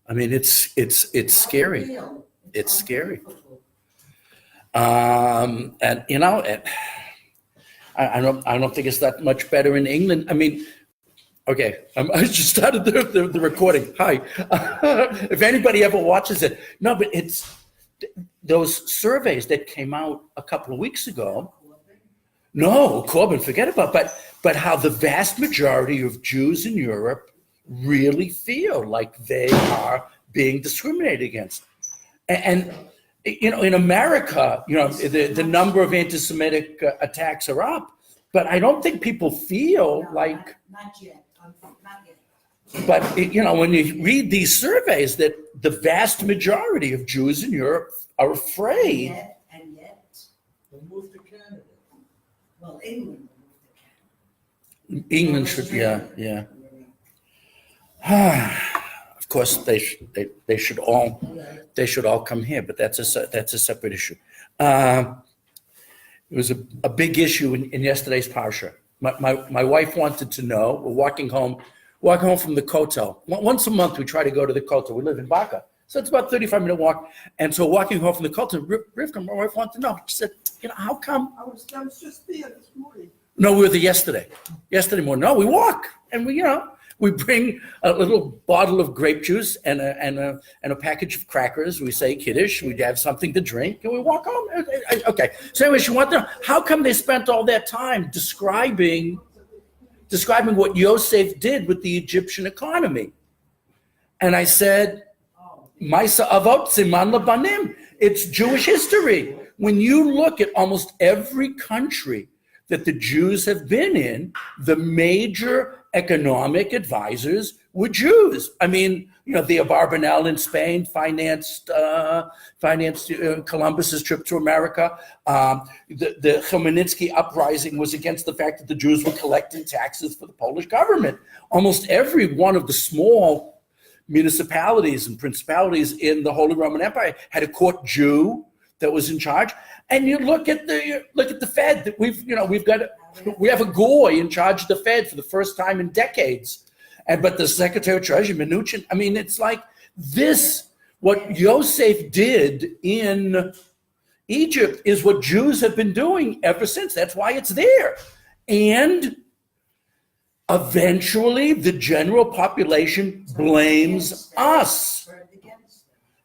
I mean, it's scary. It's scary. And you know, I don't think it's that much better in England. I mean, okay, I just started the recording. Hi, if anybody ever watches it, no, but it's those surveys that came out a couple of weeks ago. No, Corbyn, forget about. But how the vast majority of Jews in Europe really feel like they are being discriminated against, and you know, in America, you know, the number of anti-Semitic attacks are up, but I don't think people feel like. Not yet. Not yet. But you know, when you read these surveys, that the vast majority of Jews in Europe are afraid. And yet, They moved to Canada. well, England moved to Canada. England should, yeah. Of course, they should all come here, but that's a separate issue. It was a big issue in yesterday's parsha. My wife wanted to know. We're walking home from the kotel. Once a month, we try to go to the kotel. We live in Baca, so it's about 35-minute walk. And so walking home from the kotel, Rivka, my wife, wanted to know. She said, you know, how come? I was just there this morning. No, we were there yesterday. Yesterday morning. No, we walk, and we bring a little bottle of grape juice and a package of crackers. We say Kiddush. We have something to drink, and we walk home. Okay. So anyway, she wanted to know, how come they spent all that time describing what Yosef did with the Egyptian economy? And I said, Maisa avot siman labanim. It's Jewish history. When you look at almost every country that the Jews have been in, the major economic advisors were Jews. I mean, you know, the Abarbanel in Spain financed Columbus's trip to America. The Chmielnicki uprising was against the fact that the Jews were collecting taxes for the Polish government. Almost every one of the small municipalities and principalities in the Holy Roman Empire had a court Jew that was in charge. And you look at the Fed that we have a goy in charge of the Fed for the first time in decades. But the Secretary of Treasury, Mnuchin, I mean, it's like this, what Yosef did in Egypt is what Jews have been doing ever since. That's why it's there. And eventually the general population blames us.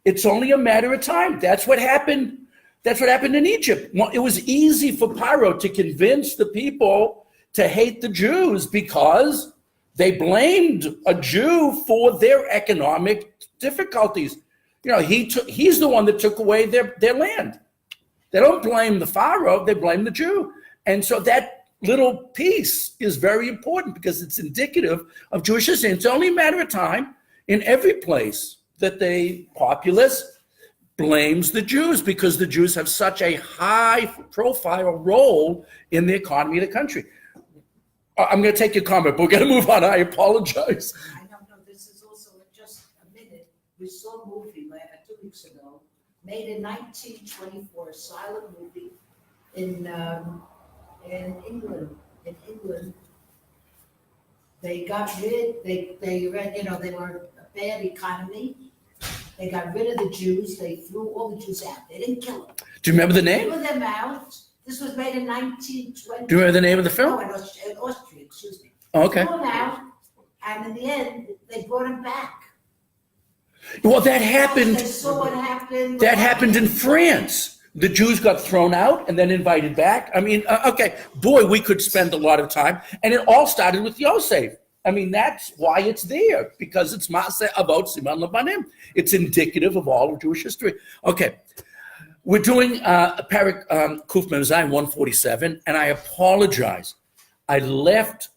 It's only a matter of time. That's what happened. That's what happened in Egypt. Well, it was easy for Paro to convince the people to hate the Jews because they blamed a Jew for their economic difficulties. You know, he's the one that took away their land. They don't blame the Pharaoh, they blame the Jew. And so that little piece is very important because it's indicative of Jewish history. It's only a matter of time in every place that the populace blames the Jews because the Jews have such a high profile role in the economy of the country. I'm going to take your comment, but we're going to move on. I apologize. I don't know. This is also just a minute. We saw a movie 2 weeks ago, made in 1924, a silent movie in England. In England, they got rid. They read. You know, they were a bad economy. They got rid of the Jews. They threw all the Jews out. They didn't kill them. Do you remember the name? Threw them out. This was made in 1920. Do you remember the name of the film? No, in Austria, excuse me. Oh, okay. Threw them out, and in the end, they brought them back. Well, that happened. They saw what happened. That happened in France. The Jews got thrown out and then invited back. I mean, okay, boy, we could spend a lot of time. And it all started with Yosef. I mean, that's why it's there, because it's Maaseh Avot Siman Labanim. It's indicative of all of Jewish history. Okay, we're doing Parak Kuf Mem Zayin 147, and I apologize. I left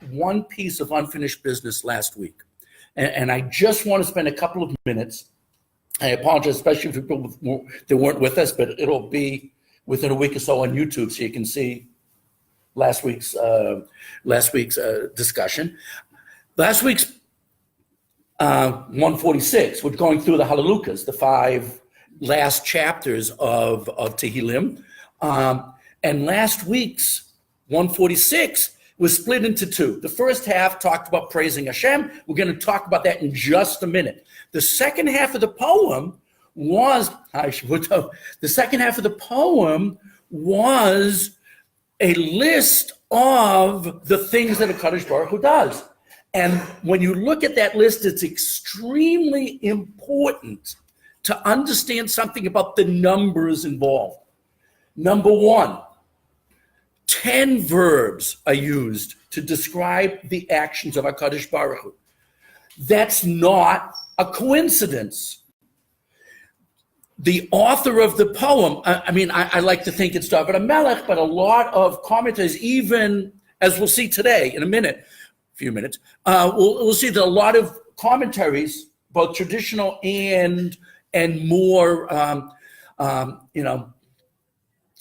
one piece of unfinished business last week, and I just want to spend a couple of minutes. I apologize, especially for people that weren't with us, but it'll be within a week or so on YouTube, so you can see last week's discussion. Last week's 146, we're going through the Hallelujahs, the 5 last chapters of Tehillim. And last week's 146 was split into two. The first half talked about praising Hashem. We're going to talk about that in just a minute. The second half of the poem was a list of the things that a Kadosh Baruch Hu does. And when you look at that list, it's extremely important to understand something about the numbers involved. Number one, 10 verbs are used to describe the actions of HaKadosh Baruch Hu. That's not a coincidence. The author of the poem, I like to think it's David HaMelech, but a lot of commentators, even as we'll see today in a few minutes, we'll see that a lot of commentaries, both traditional and more,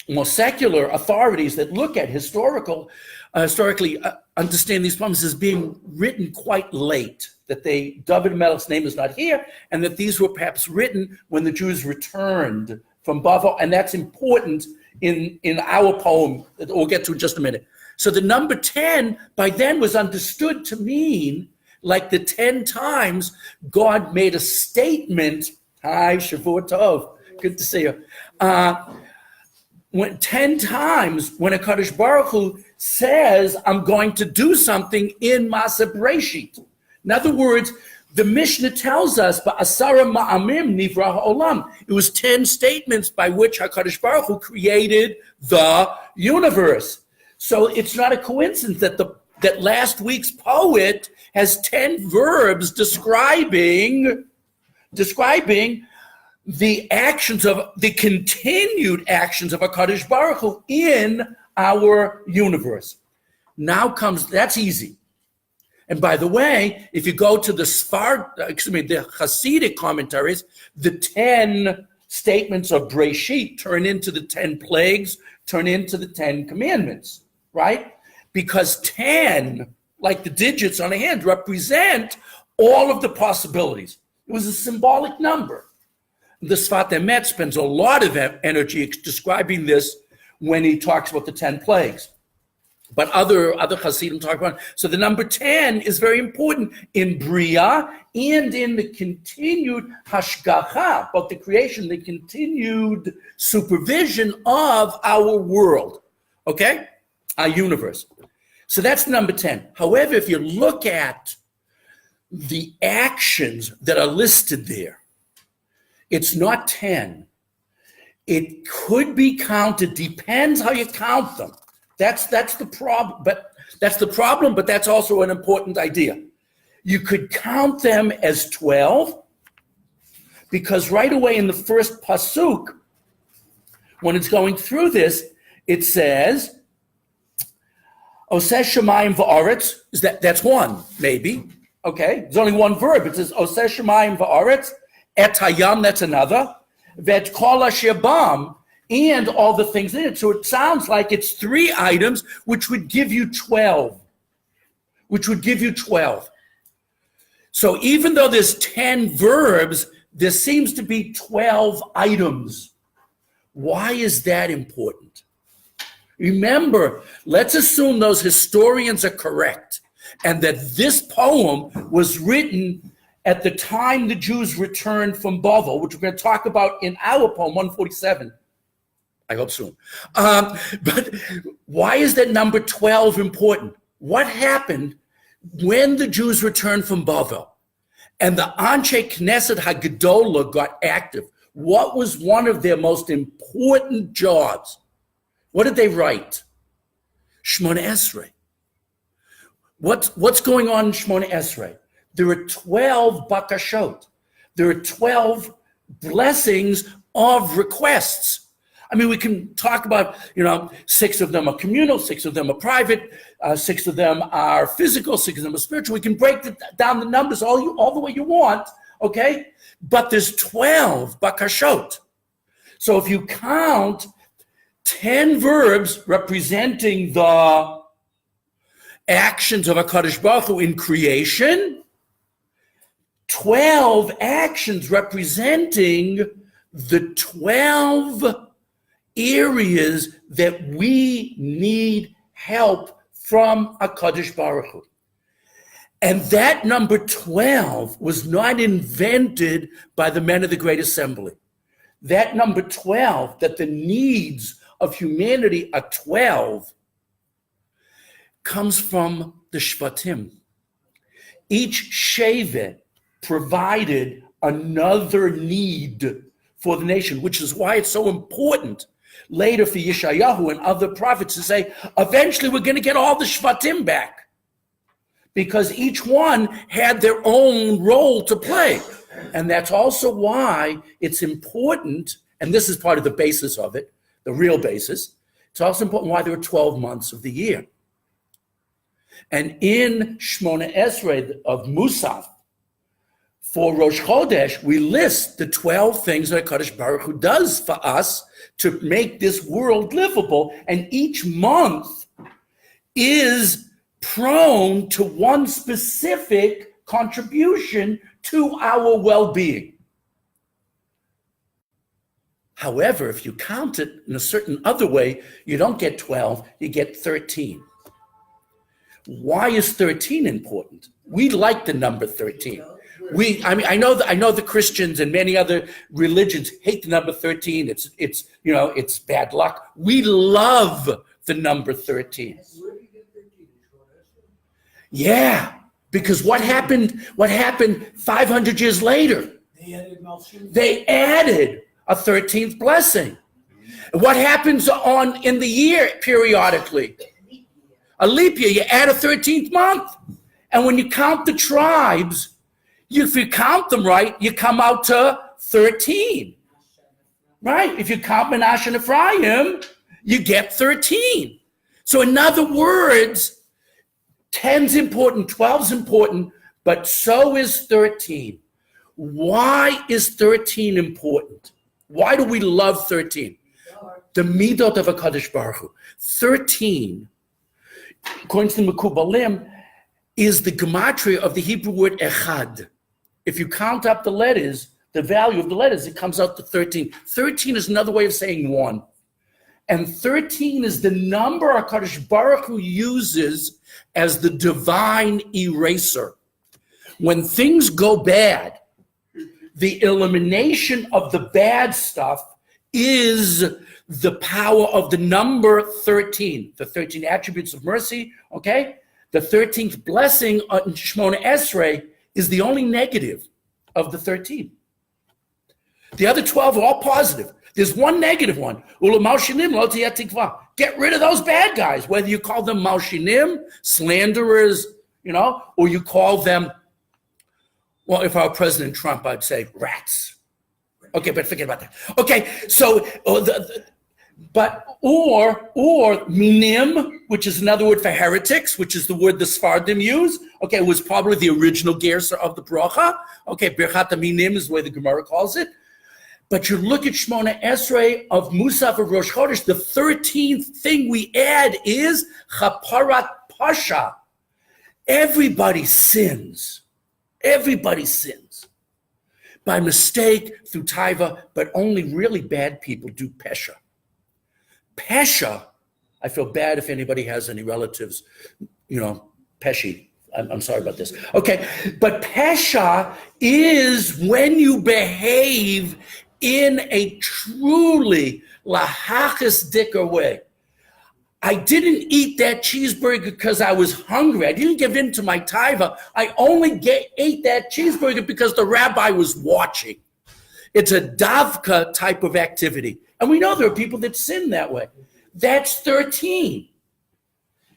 more secular authorities that look at historically understand these poems as being written quite late, that David HaMelech's name is not here, and that these were perhaps written when the Jews returned from Bavel, and that's important in our poem that we'll get to in just a minute. So the number 10 by then was understood to mean like the 10 times God made a statement. Hi, Shavua Tov, good to see you. 10 times when a Kadosh Baruch Hu says, I'm going to do something in Ma'aseh Bereshit. In other words, the Mishnah tells us, Ba'asara ma'amim nivra ha'olam. It was 10 statements by which HaKadosh Baruch Hu created the universe. So it's not a coincidence that last week's poet has 10 verbs describing the actions of the continued actions of HaKadosh Baruch Hu in our universe. Now comes, that's easy. And by the way, if you go to the Hasidic commentaries, the 10 statements of Breshit turn into the 10 plagues, turn into the 10 commandments, right? Because 10, like the digits on a hand, represent all of the possibilities. It was a symbolic number. The Sfat Emet spends a lot of energy describing this when he talks about the 10 plagues. But other Hasidim talk about it. So the number 10 is very important in Bria and in the continued Hashgacha, both the creation, the continued supervision of our world, okay? Our universe. So that's number 10. However, if you look at the actions that are listed there, it's not 10. It could be counted, depends how you count them. That's the problem, but that's also an important idea. You could count them as 12, because right away in the first pasuk, when it's going through this, it says, Oseh Shemayim va'aretz, that's one, maybe, okay? There's only one verb. It says, Oseh Shemayim va'aretz, et hayam, that's another, vet kol asher bam, and all the things in it. So it sounds like it's 3 items, which would give you 12. So even though there's 10 verbs, there seems to be 12 items. Why is that important? Remember, let's assume those historians are correct, and that this poem was written at the time the Jews returned from Bavel, which we're going to talk about in our poem, 147. I hope soon. But why is that number 12 important? What happened when the Jews returned from Bavel and the Anshe Knesset HaGedolah got active? What was one of their most important jobs? What did they write? Shmona Esrei. What's going on in Shmona Esrei? There are 12 bakashot. There are 12 blessings of requests. I mean, we can talk about, 6 of them are communal, 6 of them are private, 6 of them are physical, 6 of them are spiritual. We can break down the numbers all the way you want, okay? But there's 12 bakashot. So if you count 10 verbs representing the actions of HaKadosh Baruch Hu in creation, 12 actions representing the 12 areas that we need help from HaKadosh Baruch Hu. And that number 12 was not invented by the men of the Great Assembly. That number 12, that the needs of humanity are 12, comes from the Shvatim. Each Shevet provided another need for the nation, which is why it's so important later for Yeshayahu and other prophets to say, eventually we're going to get all the Shvatim back, because each one had their own role to play. And that's also why it's important, and this is part of the basis of it, the real basis, it's also important why there are 12 months of the year. And in Shmona Esrei of Musaf, for Rosh Chodesh, we list the 12 things that HaKadosh Baruch Hu does for us to make this world livable. And each month is prone to one specific contribution to our well-being. However, if you count it in a certain other way, you don't get 12, you get 13. Why is 13 important? We like the number 13. I know the Christians and many other religions hate the number 13. It's bad luck. We love the number 13. Where do you get 13? Yeah, because what happened 500 years later? They added Malchus. They added a 13th blessing. What happens in the year periodically? A leap year, you add a 13th month. And when you count the tribes, if you count them right, you come out to 13. Right? If you count Menashe and Ephraim, you get 13. So in other words, 10's important, 12's important, but so is 13. Why is 13 important? Why do we love 13? The midot of HaKadosh Baruch Hu. 13, according to the Mekubalim, is the gematria of the Hebrew word echad. If you count up the letters, the value of the letters, it comes out to 13. 13 is another way of saying one. And 13 is the number HaKadosh Baruch Hu uses as the divine eraser. When things go bad, the elimination of the bad stuff is the power of the number 13, the 13 attributes of mercy, okay? The 13th blessing in Shmona Esrei is the only negative of the 13. The other 12 are all positive. There's one negative one. Get rid of those bad guys, whether you call them malshinim, slanderers, or you call them, well, if I were President Trump, I'd say rats. Okay, but forget about that. Okay, so, or minim, which is another word for heretics, which is the word the Sfardim use. Okay, it was probably the original gersa of the bracha. Okay, birchat minim is the way the Gemara calls it. But you look at Shmona Esrei of Musaf of Rosh Chodesh, the 13th thing we add is chaparat pasha. Everybody sins. Everybody sins. By mistake, through taiva, but only really bad people do pesha. Pesha, I feel bad if anybody has any relatives, pesci. I'm sorry about this. Okay, but pesha is when you behave in a truly lahachisdiker way. I didn't eat that cheeseburger because I was hungry. I didn't give in to my taiva. I only ate that cheeseburger because the rabbi was watching. It's a davka type of activity. And we know there are people that sin that way. That's 13.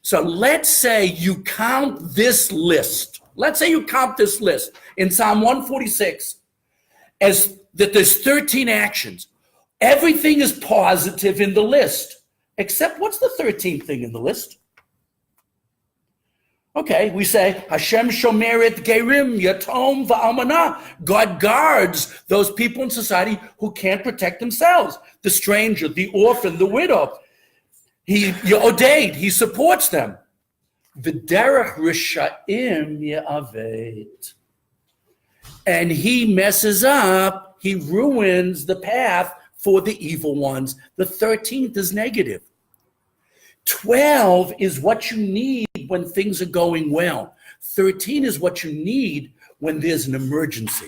So let's say you count this list. Let's say you count this list in Psalm 146 as that there's 13 actions. Everything is positive in the list, except what's the 13th thing in the list? Okay, we say, Hashem shomeret gerim yatom va'almanah. God guards those people in society who can't protect themselves. The stranger, the orphan, the widow. He supports them. V'derech rishaim ya'avet. And he messes up, he ruins the path for the evil ones. The 13th is negative. 12 is what you need when things are going well. 13 is what you need when there's an emergency.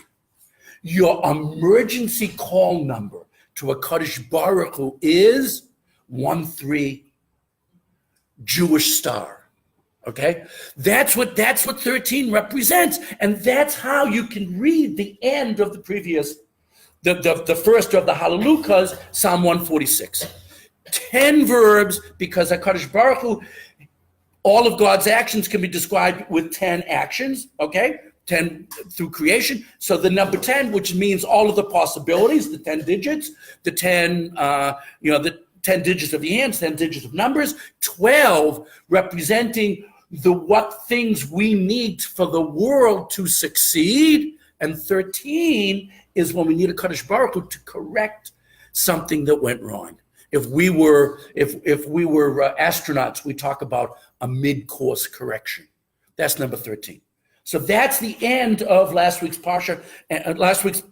Your emergency call number to a Kadosh Baruch Hu is 13 Jewish star. Okay? That's what 13 represents. And that's how you can read the end of the previous, the first of the Hallelujahs, Psalm 146. 10 verbs, because HaKadosh Baruch Hu, all of God's actions can be described with 10 actions, okay? 10 through creation. So the number 10, which means all of the possibilities, the 10 digits, the 10, the 10 digits of the hands, 10 digits of numbers, 12 representing what things we need for the world to succeed, and 13 is when we need a Kadosh Baruch Hu to correct something that went wrong. If we were astronauts, we talk about a mid-course correction. That's number 13. So that's the end of last week's parsha, last week's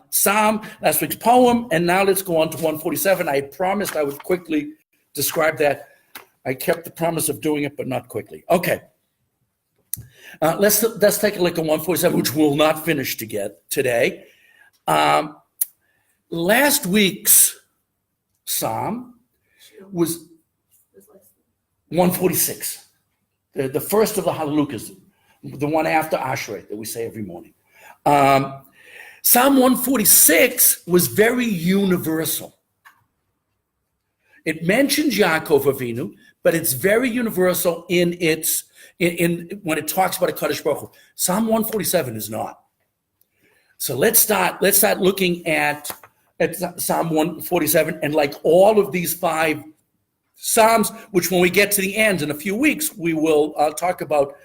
psalm, last week's poem, and now let's go on to 147. I had promised I would quickly describe that. I kept the promise of doing it, but not quickly. Okay. Let's take a look at 147, which we'll not finish today. Last week's psalm was 146, the first of the Hallelujahs, the one after Ashrei that we say every morning. Psalm 146 was very universal. It mentions Yaakov Avinu, but it's very universal in when it talks about a Kadosh Baruch Hu. Psalm 147 is not. So let's start looking at Psalm 147, and like all of these 5 Psalms, which when we get to the end in a few weeks, we will talk about,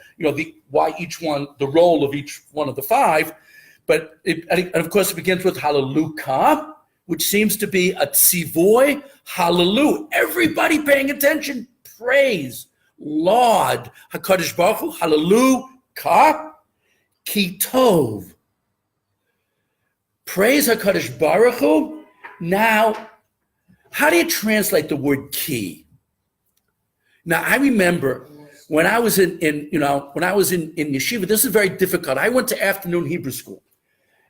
why each one, the role of each one of the 5. But and of course, it begins with Hallelujah, which seems to be a tzivoy, hallelujah. Everybody paying attention, praise, laud, HaKadosh Baruch Hu, hallelujah, ki tov. Praise HaKadosh Baruch Hu. Now, how do you translate the word ki? Now, I remember when I was in yeshiva, this is very difficult. I went to afternoon Hebrew school.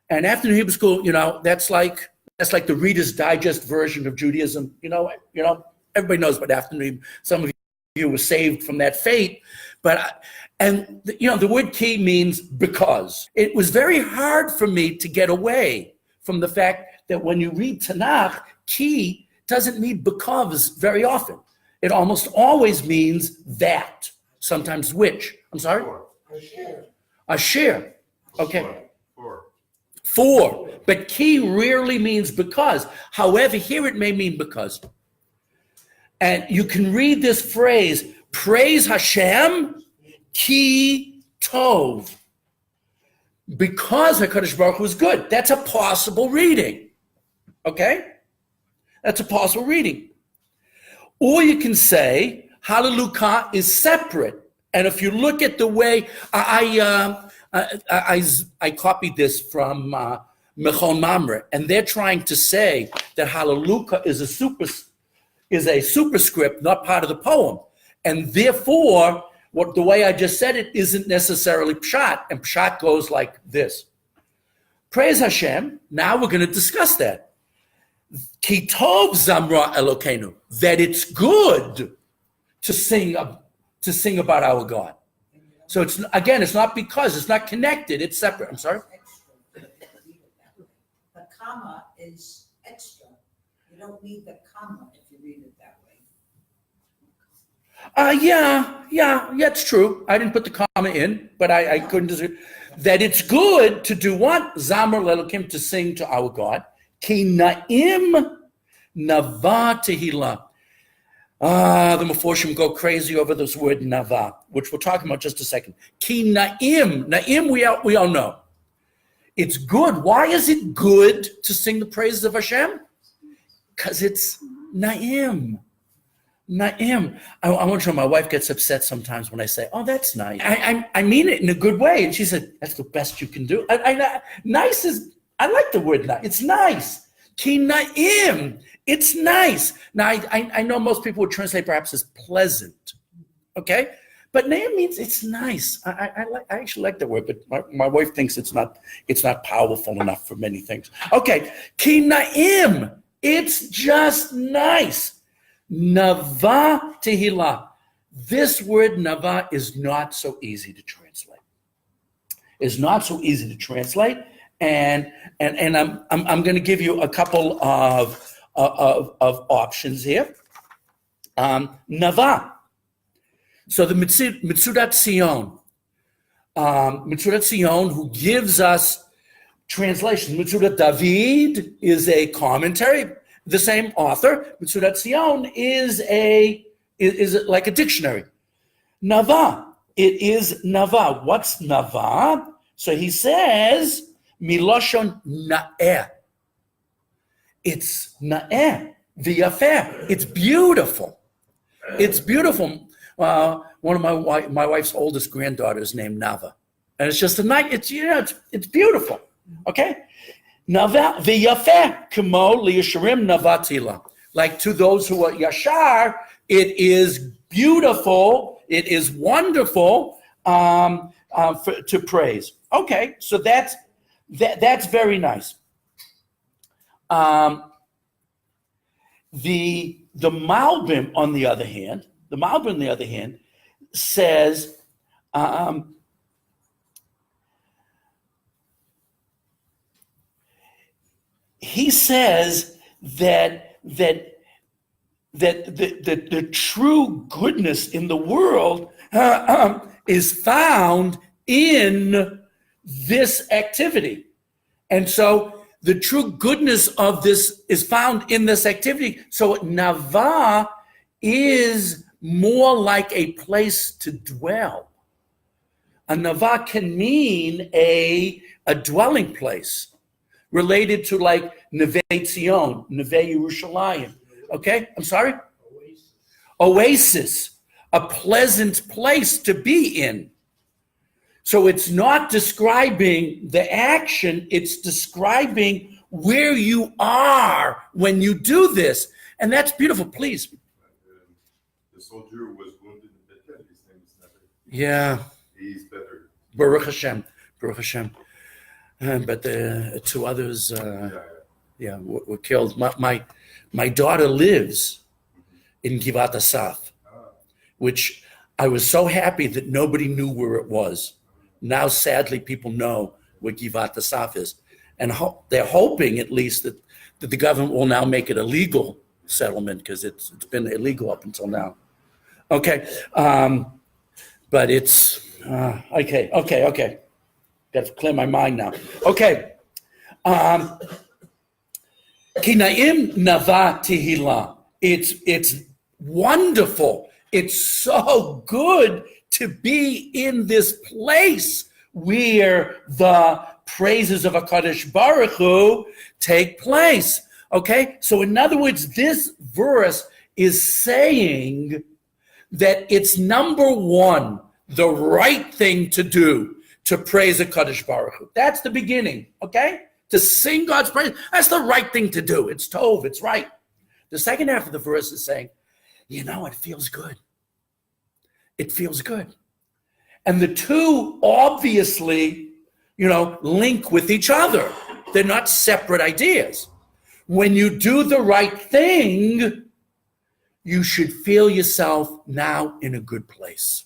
And afternoon Hebrew school, that's like the Reader's Digest version of Judaism. Everybody knows about afternoon Hebrew. Some of you were saved from that fate. But, the word ki means because. It was very hard for me to get away from the fact that when you read Tanakh, ki doesn't mean because very often. It almost always means that, sometimes which. I'm sorry? Asher. Okay. For. But ki rarely means because. However, here it may mean because. And you can read this phrase, praise Hashem, ki tov. Because HaKadosh Baruch Hu is good. That's a possible reading. Okay? That's a possible reading. Or you can say, Hallelujah is separate. And if you look at the way, I copied this from Mechon Mamre, and they're trying to say that Hallelujah is a superscript, not part of the poem. And therefore, the way I just said it isn't necessarily pshat, and pshat goes like this. Praise Hashem. Now we're going to discuss that. Ki tov zamra Elokeinu, that it's good to sing about our God. So it's not because, it's not connected, it's separate. I'm sorry? The comma is extra. You don't need the comma if you read it that way. Yeah, it's true. I didn't put the comma in, but I couldn't disagree. That it's good to do what? Zamar Lelokim, to sing to our God. Ki na'im nava tehillah. The Meforshim go crazy over this word nava, which we'll talk about just a second. Ki na'im. Na'im, we all know. It's good. Why is it good to sing the praises of Hashem? Because it's na'im. Na'im. I want to know, my wife gets upset sometimes when I say, oh, that's nice. I mean it in a good way. And she said, that's the best you can do. Nice is, I like the word nice. It's nice. Ki na'im. It's nice. Now, I know most people would translate perhaps as pleasant, okay? But na'im means it's nice. I actually like that word, but my wife thinks it's not powerful enough for many things. Okay, ki na'im. It's just nice. Nava tehillah. This word nava is not so easy to translate. It's not so easy to translate, and I'm going to give you a couple of options here. Nava. So the Mitzudat Zion, who gives us translation. Mitzudat David is a commentary. The same author. Mitzudat Zion is like a dictionary. Nava. It is Nava. What's Nava? So he says, Miloshon Na'eh. It's Na'eh, v'yafeh. It's beautiful. It's beautiful. One of my wife's oldest granddaughters named Nava. And it's just a night, it's beautiful. Okay? Nava v'yafeh, k'mo liyasharim navatila. Like to those who are yashar, it is beautiful, it is wonderful to praise. Okay, so that's very nice. The Malbim, on the other hand, says he says that the true goodness in the world is found in this activity. And so the true goodness of this is found in this activity. So Nava is more like a place to dwell. A Nava can mean a dwelling place related to like Neve Tzion, Neve Yerushalayim. Okay, I'm sorry? Oasis, a pleasant place to be in. So it's not describing the action, it's describing where you are when you do this. And that's beautiful, please. The soldier was wounded in Bethel, his name is Navi. Yeah. He's better. Baruch Hashem. But the two others were killed. My daughter lives in Givat Asaf, which I was so happy that nobody knew where it was. Now, sadly, people know where Givat Asaf is. And they're hoping, at least, that the government will now make it a legal settlement, because it's been illegal up until now. Okay. But it's, okay. Got to clear my mind now. Okay. Kinaim Nava Tehillah. It's wonderful. It's so good to be in this place where the praises of HaKadosh Baruch Hu take place. Okay? So in other words, this verse is saying that it's number one, the right thing to do to praise HaKadosh Baruch Hu. That's the beginning, okay? To sing God's praise, that's the right thing to do. It's tov, it's right. The second half of the verse is saying, it feels good. It feels good. And the two obviously, link with each other. They're not separate ideas. When you do the right thing, you should feel yourself now in a good place.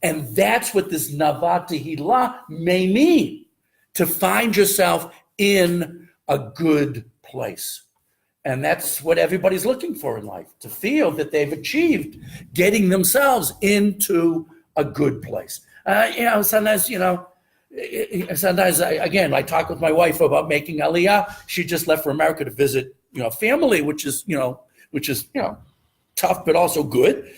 And that's what this Nava Tehillah may mean, to find yourself in a good place. And that's what everybody's looking for in life, to feel that they've achieved getting themselves into a good place. Sometimes, I talk with my wife about making Aliyah. She just left for America to visit, family, which is tough, but also good.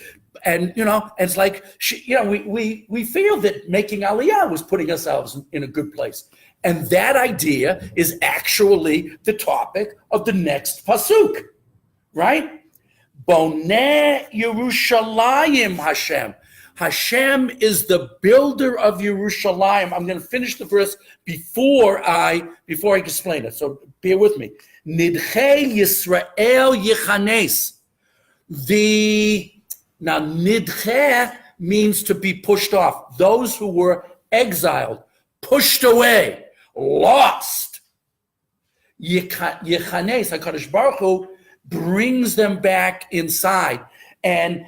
And, it's like, we feel that making Aliyah was putting ourselves in a good place. And that idea is actually the topic of the next pasuk, right? Boneh Yerushalayim Hashem. Hashem is the builder of Yerushalayim. I'm going to finish the verse before I explain it. So bear with me. Nidchei Yisrael Yechanes. Now nidcheh means to be pushed off. Those who were exiled, pushed away, lost. Yechanes, HaKadosh Baruch Hu brings them back inside. And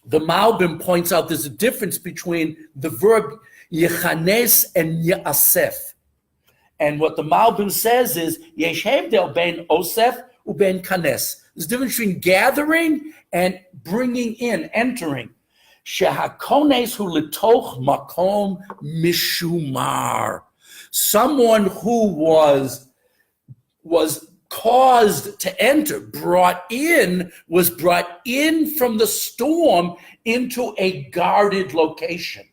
the Malbim points out there's a difference between the verb yechanes and yasef. And what the Malbim says is, yesh hebdel ben osef uben kanes. There's a difference between gathering and bringing in, entering. Shehakones hu litoch makom mishumar. Someone who was caused to enter, was brought in from the storm into a guarded location.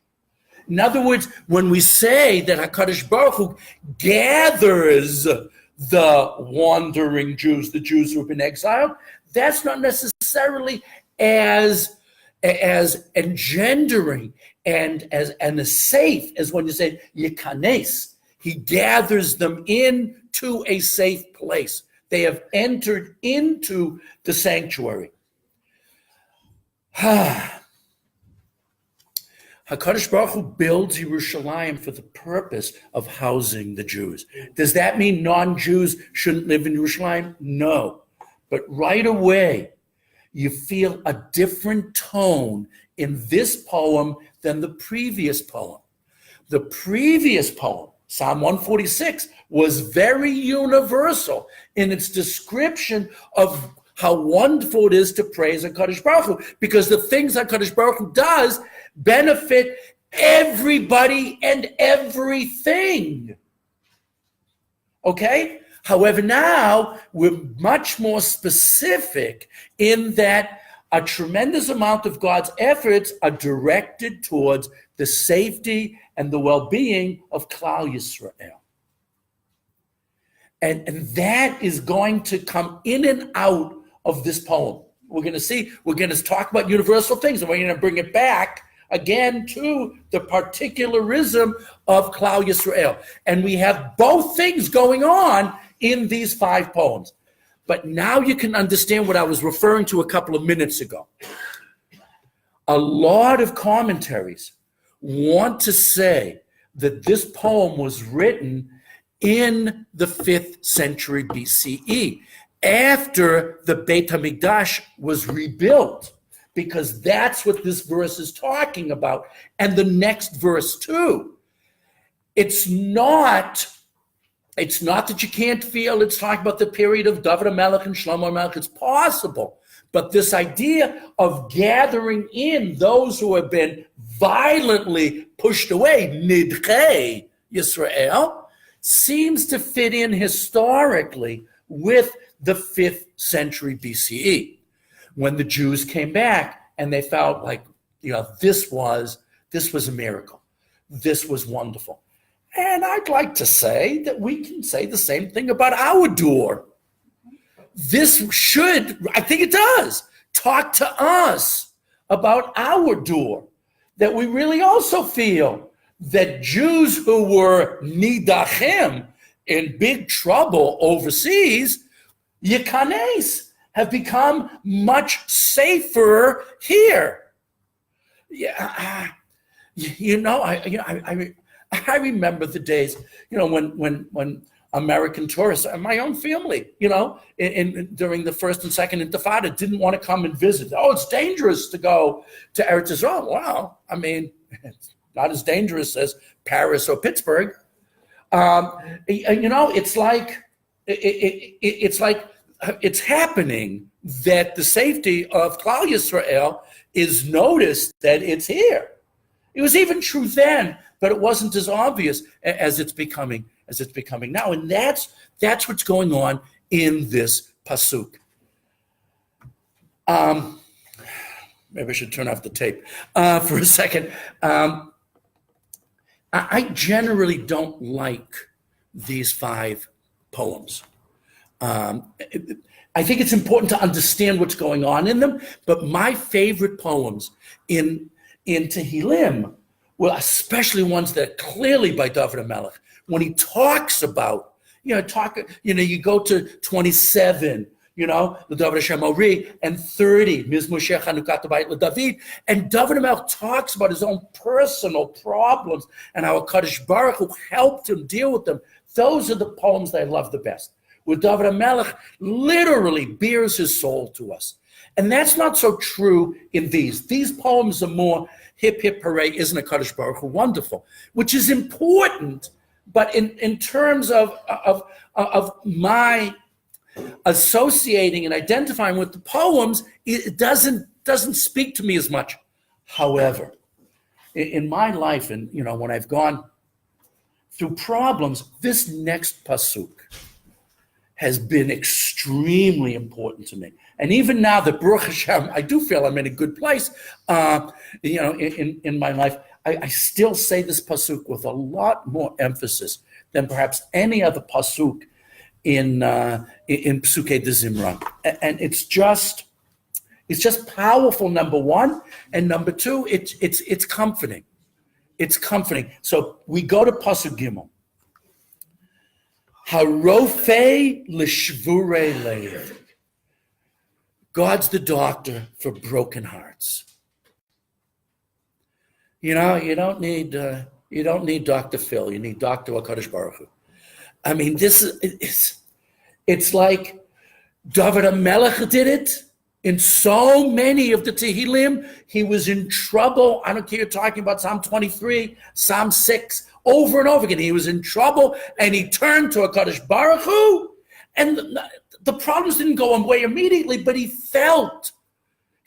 In other words, when we say that HaKadosh Baruch Hu gathers the wandering Jews, the Jews who have been exiled, that's not necessarily as engendering and as safe as when you say Yekanes. He gathers them into a safe place. They have entered into the sanctuary. HaKadosh Baruch Hu builds Yerushalayim for the purpose of housing the Jews. Does that mean non-Jews shouldn't live in Yerushalayim? No. But right away, you feel a different tone in this poem than the previous poem. The previous poem, Psalm 146, was very universal in its description of how wonderful it is to praise HaKadosh Baruch Hu, because the things HaKadosh Baruch Hu does benefit everybody and everything. Okay? However, now we're much more specific in that a tremendous amount of God's efforts are directed towards the safety and the well-being of Klal Yisrael. And that is going to come in and out of this poem. We're going to talk about universal things, and we're going to bring it back again to the particularism of Klal Yisrael. And we have both things going on in these 5 poems. But now you can understand what I was referring to a couple of minutes ago. A lot of commentaries want to say that this poem was written in the 5th century BCE, after the Beit HaMikdash was rebuilt, because that's what this verse is talking about, and the next verse too. It's not that you can't feel it's talking about the period of David HaMelech and Shlomo HaMelech. It's possible. But this idea of gathering in those who have been violently pushed away, Nidchei Yisrael, seems to fit in historically with the 5th century BCE, when the Jews came back and they felt like, this was a miracle. This was wonderful. And I'd like to say that we can say the same thing about our door. This should, I think it does, talk to us about our door, that we really also feel that Jews who were nidachim, in big trouble overseas, Yekanes, have become much safer here. Yeah, I remember the days, when American tourists, and my own family, during the first and second Intifada, didn't want to come and visit. Oh, it's dangerous to go to Eretz Israel. Well, it's not as dangerous as Paris or Pittsburgh. It's like it's happening that the safety of Klal Yisrael is noticed, that it's here. It was even true then, but it wasn't as obvious as it's becoming now. And that's what's going on in this pasuk. Maybe I should turn off the tape for a second. I generally don't like these 5 poems. I think it's important to understand what's going on in them, but my favorite poems in Tehillim were especially ones that are clearly by David HaMelech. When he talks about, you go to 27, the David Hashem Ori, and 30, Mizmor Shech Hanukat Bayit LeDavid, and David HaMelech talks about his own personal problems and how HaKadosh Baruch Hu helped him deal with them. Those are the poems that I love the best, where David HaMelech literally bears his soul to us. And that's not so true in these. These poems are more hip, hip, hooray, isn't HaKadosh Baruch Hu wonderful, which is important, but in terms of my associating and identifying with the poems, it doesn't speak to me as much. However, in my life, and when I've gone through problems, this next pasuk has been extremely important to me. And even now that Baruch Hashem, I do feel I'm in a good place, in my life, I still say this pasuk with a lot more emphasis than perhaps any other pasuk in Psukei de Zimra. And it's just powerful, number one, and number two, it's comforting. It's comforting. So we go to pasuk Gimel. Harofei l'shvurei leiv. God's the doctor for broken hearts. You don't need Dr. Phil. You need Dr. HaKadosh Baruch Hu. I mean, it's like David HaMelech did it in so many of the Tehillim. He was in trouble. I don't care, you're talking about Psalm 23, Psalm 6, over and over again. He was in trouble, and he turned to HaKadosh Baruch Hu, and the problems didn't go away immediately, but he felt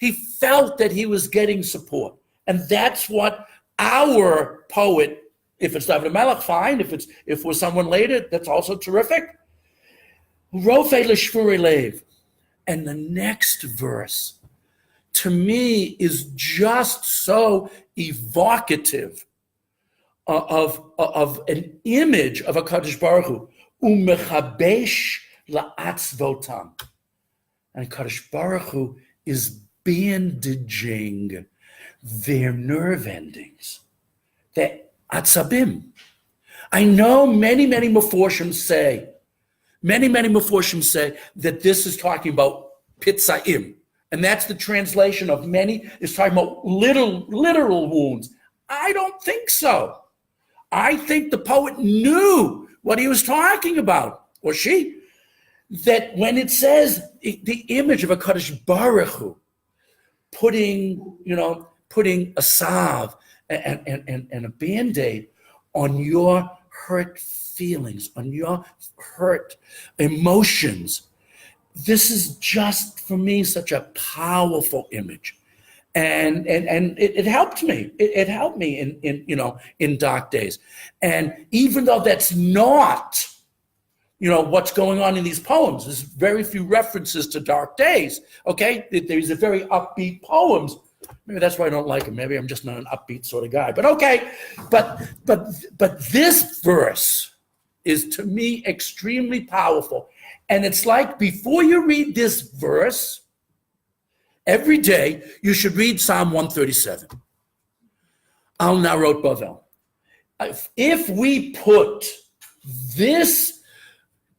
that he was getting support. And that's what our poet, if it's David HaMelech, fine. If it was someone later, that's also terrific. Rofei l'shvurei leiv. And the next verse, to me, is just so evocative of an image of HaKadosh Baruch Hu. Umechabesh la'atzvotam. And HaKadosh Baruch Hu is bandaging their nerve endings, their atzabim. I know many Meforshim say that this is talking about pitzaim, and that's the translation of many, is talking about literal wounds. I don't think so. I think the poet knew what he was talking about, or she, that when it says the image of HaKadosh Baruch Hu putting a salve and a Band-Aid on your hurt feelings, on your hurt emotions. This is just, for me, such a powerful image. And it helped me. It helped me in dark days. And even though that's not, what's going on in these poems, there's very few references to dark days, okay? These are very upbeat poems. Maybe that's why I don't like them. Maybe I'm just not an upbeat sort of guy. But okay, but this verse is, to me, extremely powerful. And it's like, before you read this verse, every day you should read Psalm 137. Al Narot Bavel. If we put this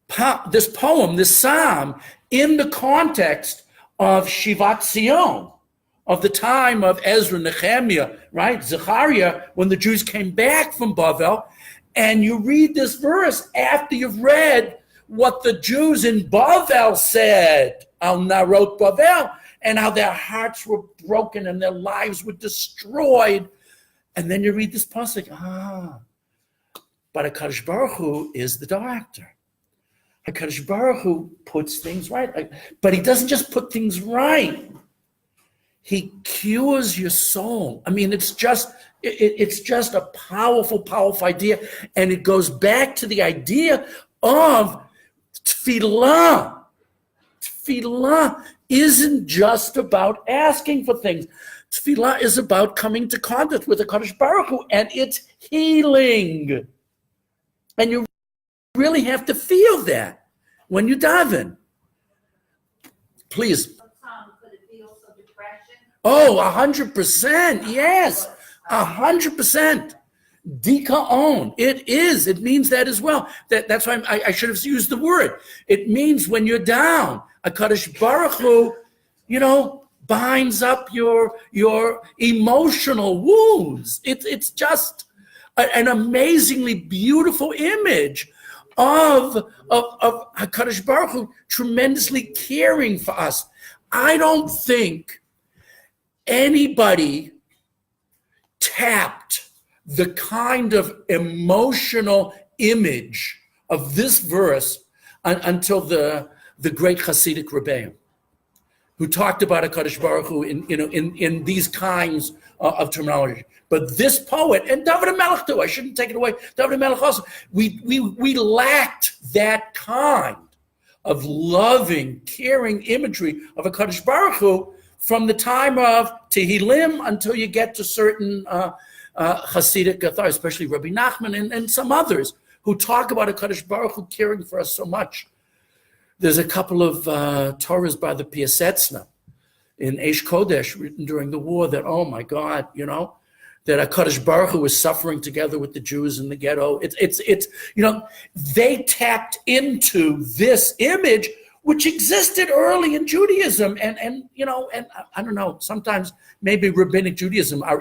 poem, this psalm, in the context of Shivat Zion, of the time of Ezra, Nehemiah, right, Zechariah, when the Jews came back from Bavel, and you read this verse after you've read what the Jews in Bavel said, Al Narot Bavel, and how their hearts were broken and their lives were destroyed, and then you read this pasuk, but HaKadosh Baruch Hu is the doctor. HaKadosh Baruch Hu puts things right, but he doesn't just put things right. He cures your soul. I mean, it's just a powerful, powerful idea. And it goes back to the idea of tefillah. Tefillah isn't just about asking for things. Tefillah is about coming to contact with the HaKadosh Baruch Hu, and it's healing. And you really have to feel that. when you daven. Please. Could it be also depression? Oh, 100%. Yes, 100%. Dikaon. It is. It means that as well. That's why I should have used the word. It means when you're down, HaKadosh Baruch Hu, binds up your emotional wounds. It's just an amazingly beautiful image of HaKadosh Baruch Hu tremendously caring for us. I don't think anybody tapped the kind of emotional image of this verse until the great Hasidic Rabbi, who talked about HaKadosh Baruch Hu in these kinds of terminology. But this poet, and David HaMelech too, I shouldn't take it away, David HaMelech also, we lacked that kind of loving, caring imagery of HaKadosh Baruch Hu from the time of Tehillim until you get to certain Hasidic authorities, especially Rabbi Nachman and some others who talk about HaKadosh Baruch Hu caring for us so much. There's a couple of Torahs by the Piasetzna in Eish Kodesh written during the war that, oh my God, that HaKadosh Baruch Hu was suffering together with the Jews in the ghetto. It's they tapped into this image which existed early in Judaism, and I don't know, sometimes maybe rabbinic Judaism, our